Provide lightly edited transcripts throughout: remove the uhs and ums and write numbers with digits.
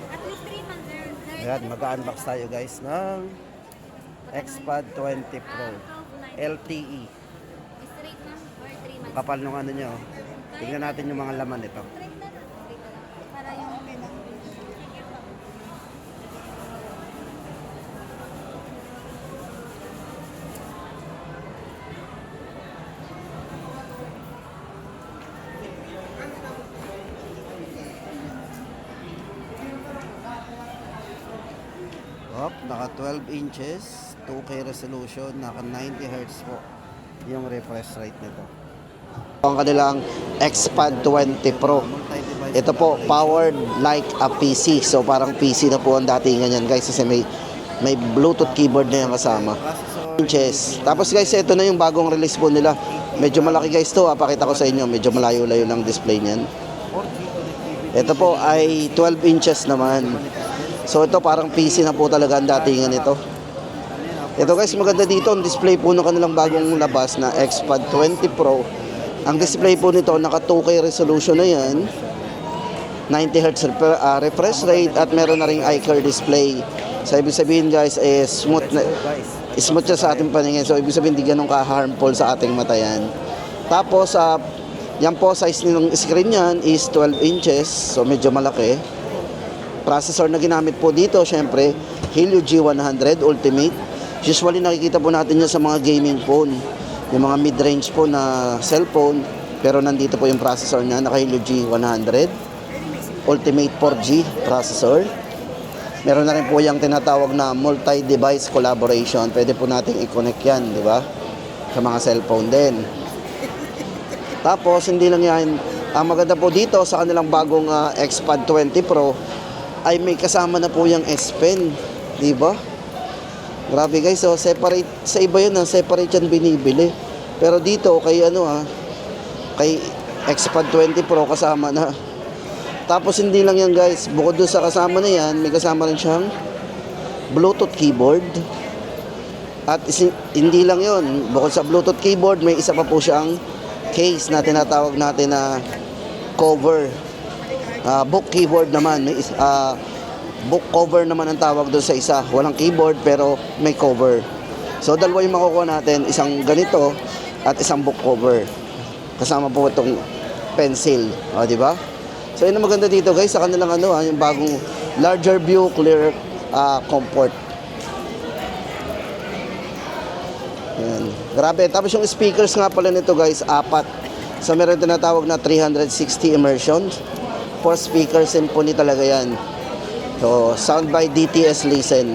At least 3 months there. Ayan, mag-unbox tayo guys ng Xpad 20 Pro LTE. Straight na or 3 months? Kapal nung ano nyo. Tingnan natin yung mga laman nito. Straight na lang. Straight na lang. Para yung okay lang. Sige po. Naka 12 inches, 2K resolution, naka 90 Hz po yung refresh rate nito. Ang kanilang Xpad 20 Pro. Ito po, powered like a PC. So parang PC na po ang datingan yan guys kasi may Bluetooth keyboard na yan kasama. Inches. Tapos guys, ito na yung bagong release po nila. Medyo malaki guys to, pakita ko sa inyo. Medyo malayo-layo ng display niyan. Ito po ay 12 inches naman. So ito parang PC na po talaga ang datingan nito. Ito guys, maganda dito ang display po ng kanilang bagong labas na Xpad 20 Pro. Ang display po nito naka 2K resolution na yan, 90 Hz refresh rate at meron na ring iCar display. So ibig sabihin guys, smooth siya sa ating paningin. So ibig sabihin hindi ganun ka-harmful sa ating mata yan. Tapos yan po size ng screen yan is 12 inches. So medyo malaki. Processor na ginamit po dito, syempre, Helio G100 Ultimate. Usually nakikita po natin yan sa mga gaming phone, yung mga mid-range po na cellphone. Pero nandito po yung processor niya, naka Helio G100 Ultimate 4G processor. Meron na rin po yung tinatawag na multi-device collaboration. Pwede po natin i-connect yan, di ba? Sa mga cellphone din. Tapos, hindi lang yan. Ang maganda po dito sa kanilang bagong Xpad 20 Pro, ay may kasama na po yung S Pen, di ba? Grabe guys, so separate sa iba yun, separate yan binibili. Pero dito kay kay Xpad 20 Pro kasama na. Tapos hindi lang yan guys, bukod doon sa kasama na yan, may kasama rin siyang Bluetooth keyboard. At hindi lang yun, bukod sa Bluetooth keyboard, may isa pa po siyang case na tinatawag natin na cover. Book keyboard naman, may book cover naman ang tawag doon sa isa. Walang keyboard pero may cover. So dalawa yung makukuha natin, isang ganito at isang book cover. Kasama po itong pencil, di ba? So yun ang maganda dito guys sa kanilang yung bagong larger view, clear comfort. Yan. Grabe, tapos yung speakers nga pala nito guys, 4. So meron tinatawag na 360 immersion. 4 speakers symphony talaga yan. So, sound by DTS Listen.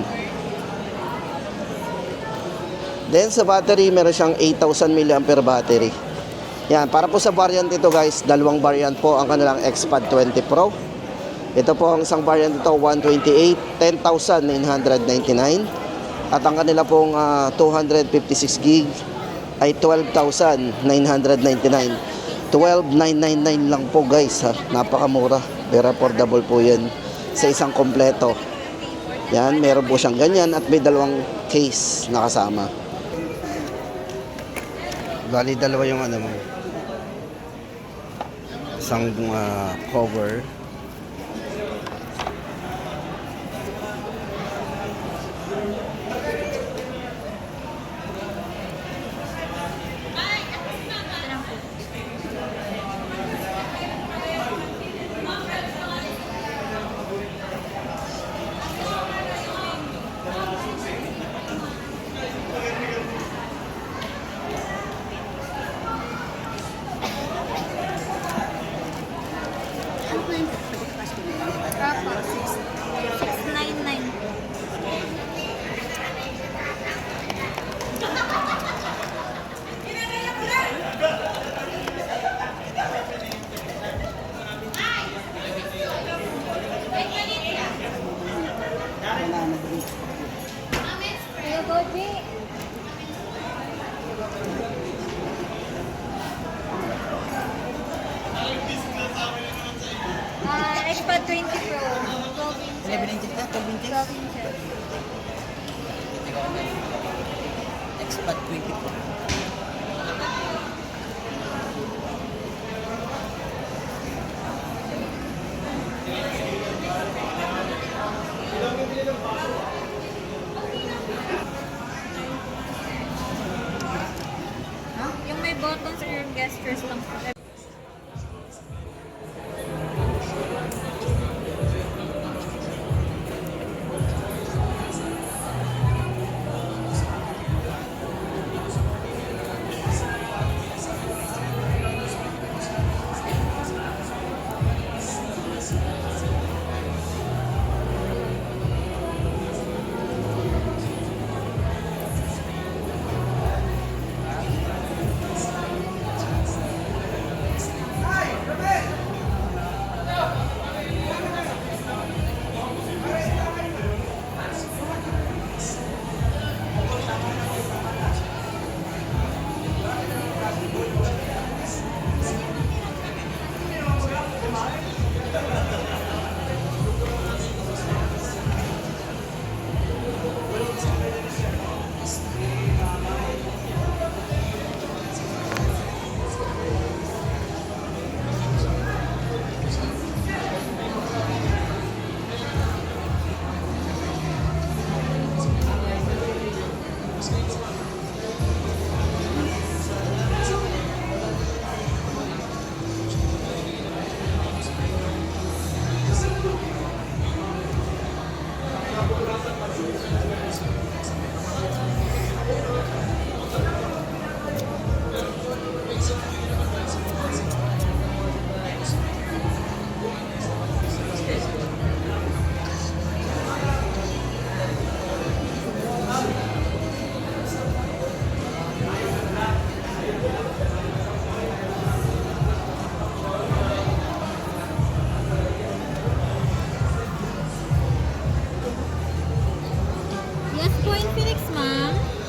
Then, sa battery, meron siyang 8,000 mAh battery. Yan, para po sa variant ito guys, dalawang variant po ang kanilang Xpad 20 Pro. Ito po ang isang variant ito, 128, 10,999. At ang kanila pong 256 gig ay 12,999. 12,999 lang po guys ha. Napakamura. Very affordable po yan sa isang kompleto. Yan, meron po siyang ganyan at may dalawang case na kasama. Bali dalawa yung mo. Isang cover. Tapos, 699. Kuya Goji. Xpad 20 Pro. 12 inches. 12 inches? 12 inches. Xpad 20 Pro. Last po Infinix, ma'am.